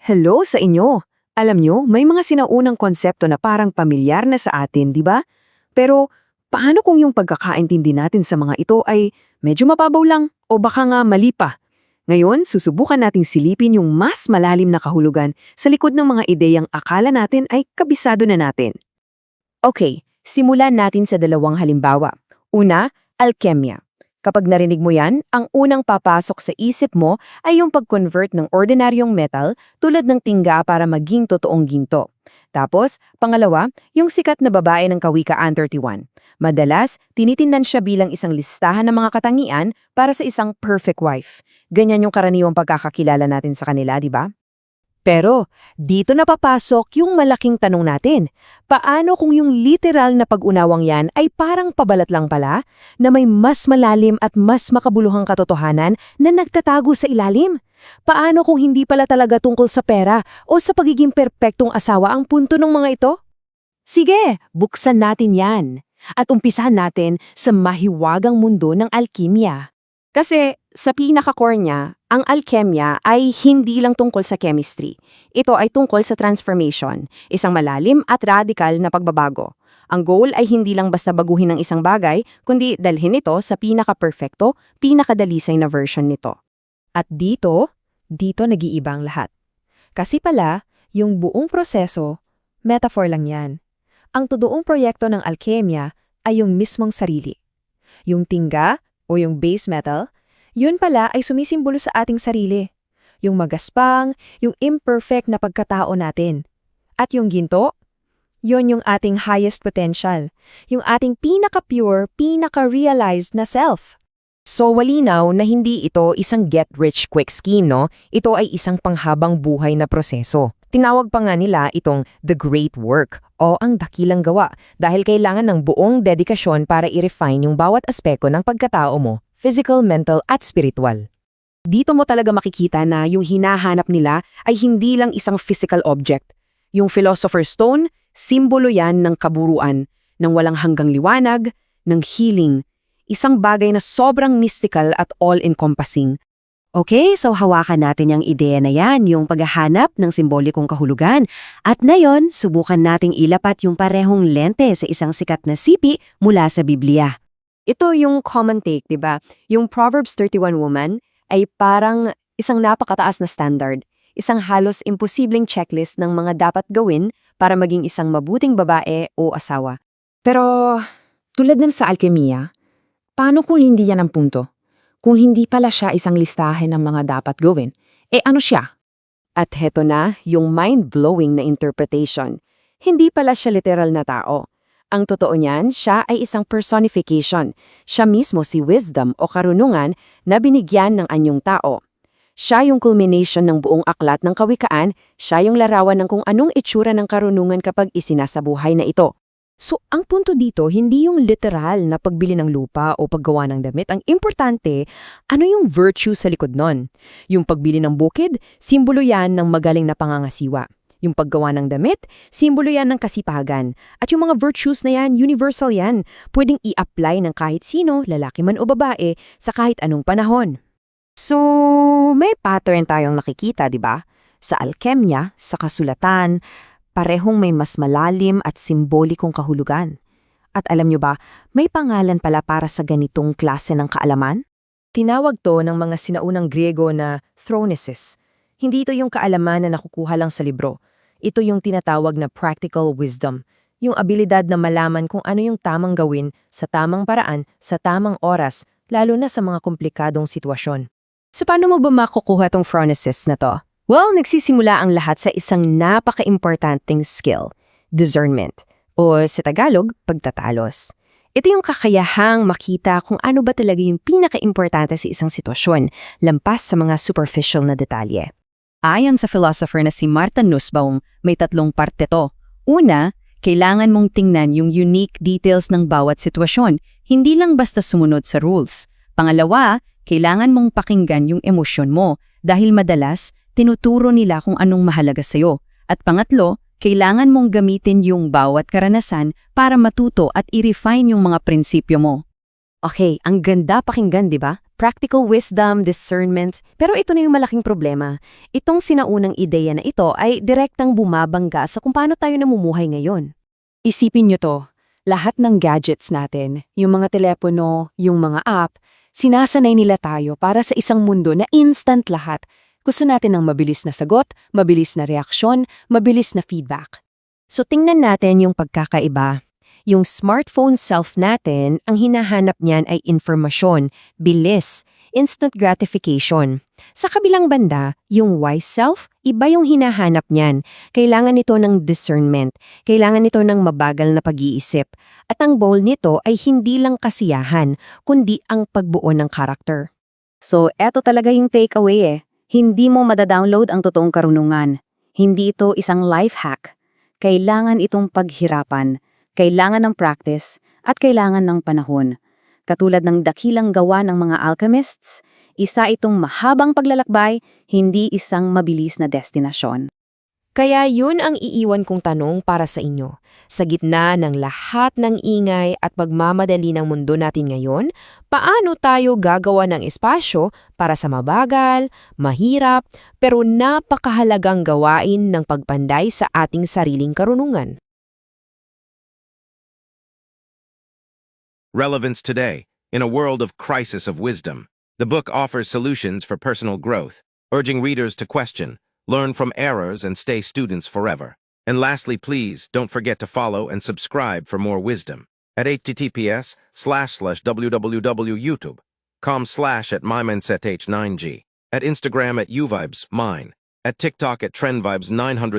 Hello sa inyo! Alam nyo, may mga sinaunang konsepto na parang pamilyar na sa atin, di ba? Pero paano kung yung pagkakaintindi natin sa mga ito ay medyo mababaw lang o baka nga mali pa? Ngayon, susubukan nating silipin yung mas malalim na kahulugan sa likod ng mga ideyang akala natin ay kabisado na natin. Okay, simulan natin sa dalawang halimbawa. Una, alkemia. Kapag narinig mo yan, ang unang papasok sa isip mo ay yung pag-convert ng ordinaryong metal tulad ng tingga para maging totoong ginto. Tapos, pangalawa, yung sikat na babae ng Kawikaan 31. Madalas, tinitingnan siya bilang isang listahan ng mga katangian para sa isang perfect wife. Ganyan yung karaniwang pagkakakilala natin sa kanila, di ba? Pero, dito na papasok yung malaking tanong natin. Paano kung yung literal na pag-unawang yan ay parang pabalat lang pala, na may mas malalim at mas makabuluhang katotohanan na nagtatago sa ilalim? Paano kung hindi pala talaga tungkol sa pera o sa pagiging perpektong asawa ang punto ng mga ito? Sige, buksan natin yan. At umpisahan natin sa mahiwagang mundo ng alkimya. Kasi sa pinaka-core niya, ang alkemya ay hindi lang tungkol sa chemistry. Ito ay tungkol sa transformation, isang malalim at radical na pagbabago. Ang goal ay hindi lang basta baguhin ang isang bagay, kundi dalhin ito sa pinaka-perfecto, pinakadalisay na version nito. At dito nag-iiba ang lahat. Kasi pala, yung buong proseso, metaphor lang yan. Ang totoong proyekto ng alkemya ay yung mismong sarili. Yung tingga o yung base metal, yun pala ay sumisimbolo sa ating sarili. Yung magaspang, yung imperfect na pagkatao natin. At yung ginto, yun yung ating highest potential. Yung ating pinaka-pure, pinaka-realized na self. So walinaw na hindi ito isang get-rich-quick scheme, no? Ito ay isang panghabang buhay na proseso. Tinawag pa nga nila itong the great work o ang dakilang gawa dahil kailangan ng buong dedikasyon para i-refine yung bawat aspekto ng pagkatao mo, physical, mental at spiritual. Dito mo talaga makikita na yung hinahanap nila ay hindi lang isang physical object. Yung Philosopher's Stone, simbolo yan ng kaburuan, ng walang hanggang liwanag, ng healing. Isang bagay na sobrang mystical at all-encompassing. Okay, so hawakan natin yung ideya na yan, yung paghahanap ng simbolikong kahulugan. At ngayon, subukan nating ilapat yung parehong lente sa isang sikat na sipi mula sa Biblia. Ito yung common take, di ba? Yung Proverbs 31 woman ay parang isang napakataas na standard, isang halos imposibleng checklist ng mga dapat gawin para maging isang mabuting babae o asawa. Pero tulad ng sa alkemiya, paano kung hindi yan ang punto? Kung hindi pala siya isang listahan ng mga dapat gawin, ano siya? At heto na yung mind-blowing na interpretation. Hindi pala siya literal na tao. Ang totoo niyan, siya ay isang personification. Siya mismo si wisdom o karunungan na binigyan ng anyong tao. Siya yung culmination ng buong aklat ng kawikaan, siya yung larawan ng kung anong itsura ng karunungan kapag isinasabuhay na ito. So, ang punto dito, hindi yung literal na pagbili ng lupa o paggawa ng damit. Ang importante, ano yung virtue sa likod nun? Yung pagbili ng bukid, simbolo yan ng magaling na pangangasiwa. Yung paggawa ng damit, simbolo yan ng kasipagan. At yung mga virtues na yan, universal yan. Pwedeng i-apply ng kahit sino, lalaki man o babae, sa kahit anong panahon. So, may pattern tayong nakikita, di ba? Sa alkemya, sa kasulatan, parehong may mas malalim at simbolikong kahulugan. At alam nyo ba, may pangalan pala para sa ganitong klase ng kaalaman? Tinawag to ng mga sinaunang Griego na thronesis. Hindi ito yung kaalaman na nakukuha lang sa libro. Ito yung tinatawag na practical wisdom, yung abilidad na malaman kung ano yung tamang gawin sa tamang paraan, sa tamang oras, lalo na sa mga komplikadong sitwasyon. So paano mo ba makukuha tong phronesis na to? Well, nagsisimula ang lahat sa isang napaka-importanting skill, discernment, o sa Tagalog, pagtatalos. Ito yung kakayahang makita kung ano ba talaga yung pinaka-importante sa isang sitwasyon, lampas sa mga superficial na detalye. Ayon sa philosopher na si Martha Nussbaum, may 3 parte to. Una, kailangan mong tingnan yung unique details ng bawat sitwasyon, hindi lang basta sumunod sa rules. Pangalawa, kailangan mong pakinggan yung emosyon mo dahil madalas, tinuturo nila kung anong mahalaga sa'yo. At pangatlo, kailangan mong gamitin yung bawat karanasan para matuto at i-refine yung mga prinsipyo mo. Okay, ang ganda pakinggan, di ba? practical wisdom, discernment. Pero ito na yung malaking problema. Itong sinaunang ideya na ito ay direktang bumabangga sa kung paano tayo namumuhay ngayon. Isipin nyo to, lahat ng gadgets natin, yung mga telepono, yung mga app, sinasanay nila tayo para sa isang mundo na instant lahat. Gusto natin ng mabilis na sagot, mabilis na reaksyon, mabilis na feedback. So tingnan natin yung pagkakaiba. Yung smartphone self natin, ang hinahanap niyan ay informasyon, bilis, instant gratification. Sa kabilang banda, yung wise self, iba yung hinahanap niyan. Kailangan nito ng discernment, kailangan nito ng mabagal na pag-iisip. At ang goal nito ay hindi lang kasiyahan, kundi ang pagbuo ng karakter. So, eto talaga yung takeaway eh. Hindi mo madadownload ang totoong karunungan. Hindi ito isang life hack. Kailangan itong paghirapan. Kailangan ng practice at kailangan ng panahon. Katulad ng dakilang gawa ng mga alchemists, isa itong mahabang paglalakbay, hindi isang mabilis na destinasyon. Kaya yun ang iiwan kong tanong para sa inyo. Sa gitna ng lahat ng ingay at pagmamadali ng mundo natin ngayon, paano tayo gagawa ng espasyo para sa mabagal, mahirap, pero napakahalagang gawain ng pagpanday sa ating sariling karunungan? Relevance today, in a world of crisis of wisdom. The book offers solutions for personal growth, urging readers to question, learn from errors, and stay students forever. And lastly, please don't forget to follow and subscribe for more wisdom at https://www.youtube.com/@mymindseth9g, at Instagram at uvibes mine, at TikTok at trendvibes900